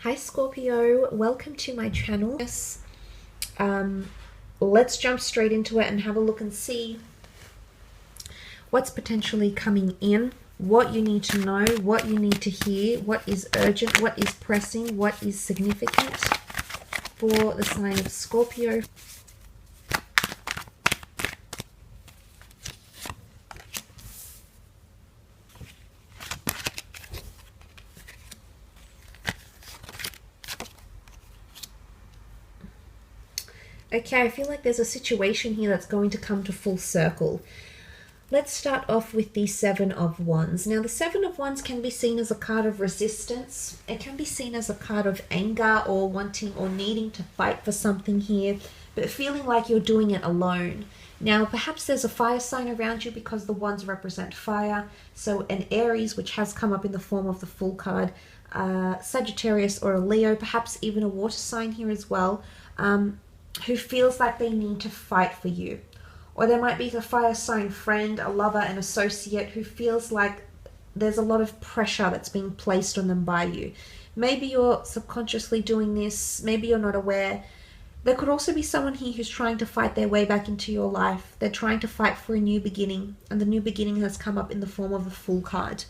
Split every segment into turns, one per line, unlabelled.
Hi Scorpio, welcome to my channel. Let's jump straight into it and have a look and see what's potentially coming in, what you need to know, what you need to hear, what is urgent, what is pressing, what is significant for the sign of Scorpio. Okay, I feel like there's a situation here that's going to come to full circle. Let's start off with the Seven of Wands. Now, the Seven of Wands can be seen as a card of resistance. It can be seen as a card of anger or wanting or needing to fight for something here, but feeling like you're doing it alone. Now, perhaps there's a fire sign around you because the wands represent fire. So an Aries, which has come up in the form of the Fool card, Sagittarius or a Leo, perhaps even a water sign here as well, who feels like they need to fight for you. Or there might be a fire sign friend, a lover, an associate who feels like there's a lot of pressure that's being placed on them by you. Maybe you're subconsciously doing this, maybe you're not aware. There could also be someone here who's trying to fight their way back into your life. They're trying to fight for a new beginning, and the new beginning has come up in the form of a Fool card.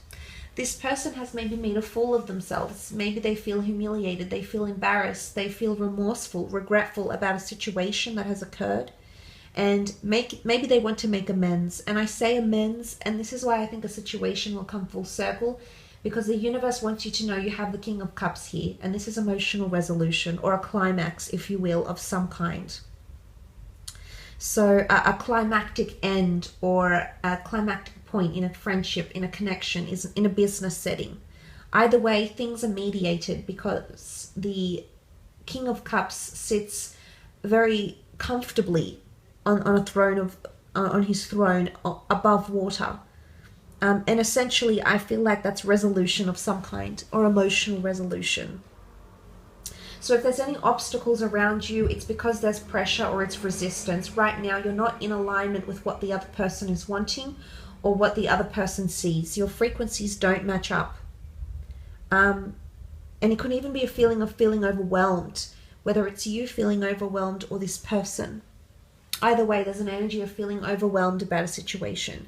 This person has maybe made a fool of themselves. Maybe they feel humiliated, they feel embarrassed, they feel remorseful, regretful about a situation that has occurred. And maybe they want to make amends. And I say amends, and this is why I think a situation will come full circle, because the universe wants you to know you have the King of Cups here, and this is emotional resolution, or a climax, if you will, of some kind. So a climactic end or a climactic point in a friendship, in a connection, is in a business setting. Either way, things are mediated because the King of Cups sits very comfortably on a throne of on his throne above water, and essentially I feel like that's resolution of some kind, or emotional resolution. So if there's any obstacles around you, it's because there's pressure or it's resistance. Right now you're not in alignment with what the other person is wanting or what the other person sees. Your frequencies don't match up, and it could even be a feeling of feeling overwhelmed, whether it's you feeling overwhelmed or this person. Either way, there's an energy of feeling overwhelmed about a situation.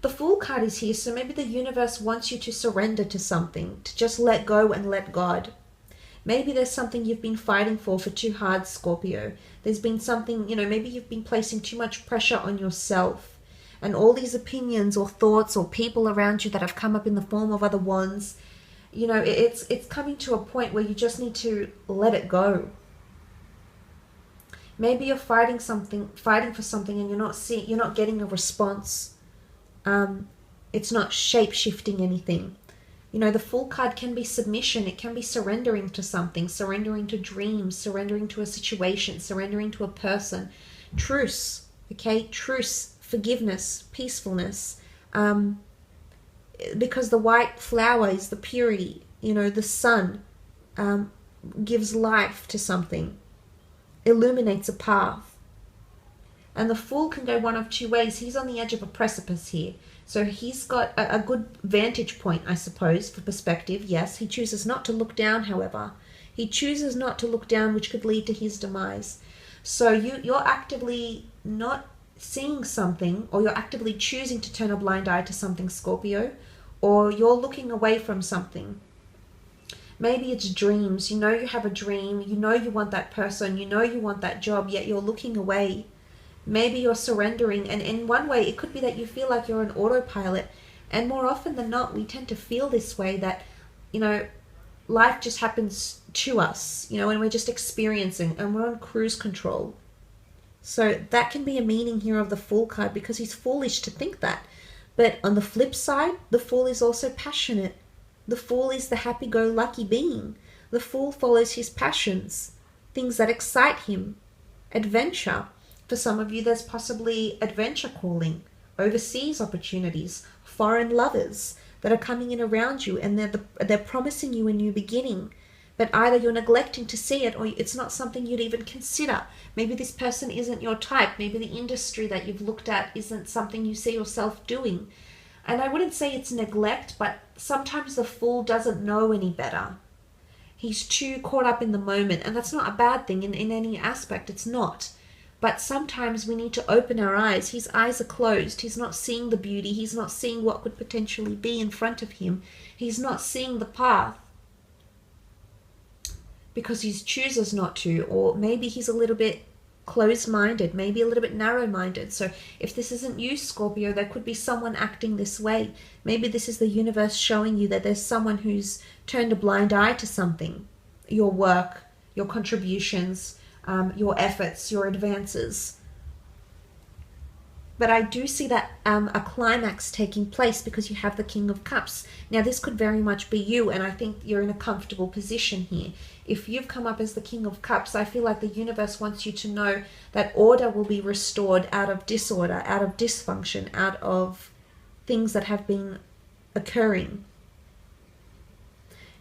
The Fool card is here, so maybe the universe wants you to surrender to something, to just let go and let God. Maybe there's something you've been fighting for too hard, Scorpio. There's been something, maybe you've been placing too much pressure on yourself. And all these opinions or thoughts or people around you that have come up in the form of other wands, it's coming to a point where you just need to let it go. Maybe you're fighting for something, and you're not getting a response. It's not shape-shifting anything. The Fool card can be submission. It can be surrendering to something, surrendering to dreams, surrendering to a situation, surrendering to a person. Truce, okay? Truce, forgiveness, peacefulness. Because the white flower is the purity. The sun gives life to something, illuminates a path. And the Fool can go one of two ways. He's on the edge of a precipice here. So he's got a good vantage point, I suppose, for perspective. Yes, he chooses not to look down, however. He chooses not to look down, which could lead to his demise. So you're actively not seeing something, or you're actively choosing to turn a blind eye to something, Scorpio, or you're looking away from something. Maybe it's dreams. You have a dream. You want that person. You want that job, yet you're looking away. Maybe you're surrendering, and in one way it could be that you feel like you're on autopilot, and more often than not we tend to feel this way, that life just happens to us, and we're just experiencing, and we're on cruise control. So that can be a meaning here of the Fool card, because he's foolish to think that. But on the flip side, the Fool is also passionate. The Fool is the happy-go-lucky being. The Fool follows his passions, things that excite him, adventure. For some of you, there's possibly adventure calling, overseas opportunities, foreign lovers that are coming in around you, and they're promising you a new beginning. But either you're neglecting to see it, or it's not something you'd even consider. Maybe this person isn't your type. Maybe the industry that you've looked at isn't something you see yourself doing. And I wouldn't say it's neglect, but sometimes the Fool doesn't know any better. He's too caught up in the moment, and that's not a bad thing in any aspect. It's not. But sometimes we need to open our eyes. His eyes are closed. He's not seeing the beauty. He's not seeing what could potentially be in front of him. He's not seeing the path because he chooses not to, or maybe he's a little bit closed-minded, maybe a little bit narrow-minded. So if this isn't you, Scorpio, there could be someone acting this way. Maybe this is the universe showing you that there's someone who's turned a blind eye to something, your work, your contributions, your efforts, your advances. But I do see that a climax taking place because you have the King of Cups. Now, this could very much be you, and I think you're in a comfortable position here. If you've come up as the King of Cups, I feel like the universe wants you to know that order will be restored out of disorder, out of dysfunction, out of things that have been occurring.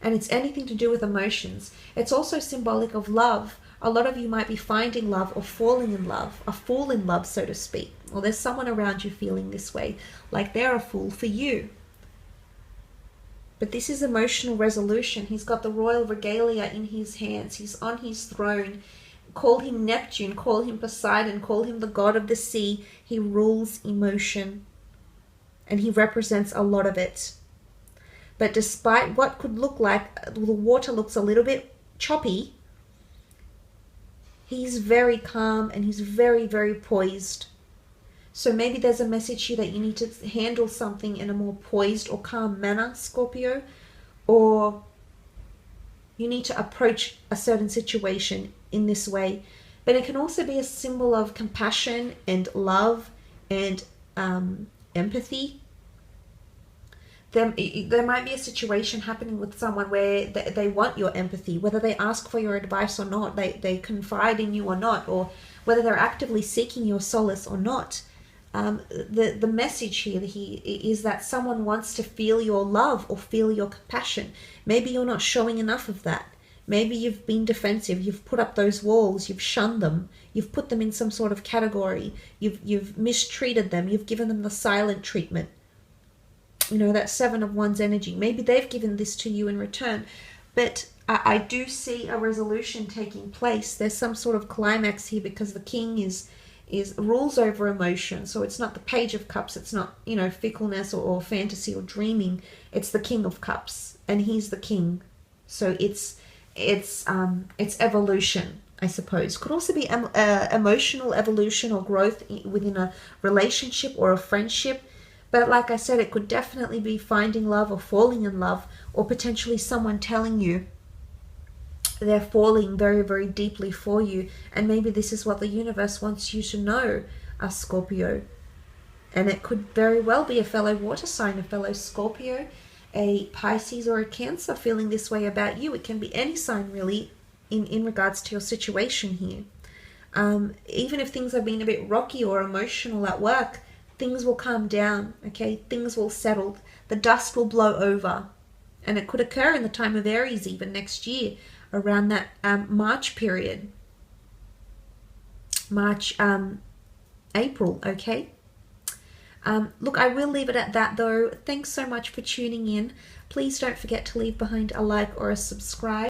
And it's anything to do with emotions. It's also symbolic of love. A lot of you might be finding love or falling in love, a fool in love, so to speak. Or there's someone around you feeling this way, like they're a fool for you. But this is emotional resolution. He's got the royal regalia in his hands. He's on his throne. Call him Neptune, call him Poseidon, call him the god of the sea. He rules emotion, and he represents a lot of it. But despite what could look like, the water looks a little bit choppy, he's very calm and he's very, very poised. So maybe there's a message here that you need to handle something in a more poised or calm manner, Scorpio, or you need to approach a certain situation in this way. But it can also be a symbol of compassion and love and empathy. There might be a situation happening with someone where they want your empathy, whether they ask for your advice or not, they confide in you or not, or whether they're actively seeking your solace or not. The message here is that someone wants to feel your love or feel your compassion. Maybe you're not showing enough of that. Maybe you've been defensive, you've put up those walls, you've shunned them, you've put them in some sort of category, you've mistreated them, you've given them the silent treatment. You know, that Seven of Wands energy. Maybe they've given this to you in return. But I do see a resolution taking place. There's some sort of climax here because the king is rules over emotion. So it's not the Page of Cups. It's not, you know, fickleness or fantasy or dreaming. It's the King of Cups, and he's the king. So it's evolution, I suppose. Could also be emotional evolution or growth within a relationship or a friendship. But like I said, it could definitely be finding love or falling in love, or potentially someone telling you they're falling very, very deeply for you. And maybe this is what the universe wants you to know, Scorpio. And it could very well be a fellow water sign, a fellow Scorpio, a Pisces or a Cancer feeling this way about you. It can be any sign really in regards to your situation here. Even if things have been a bit rocky or emotional at work, things will calm down, okay? Things will settle. The dust will blow over. And it could occur in the time of Aries even next year, around that March period. March, April, okay? Look, I will leave it at that though. Thanks so much for tuning in. Please don't forget to leave behind a like or a subscribe.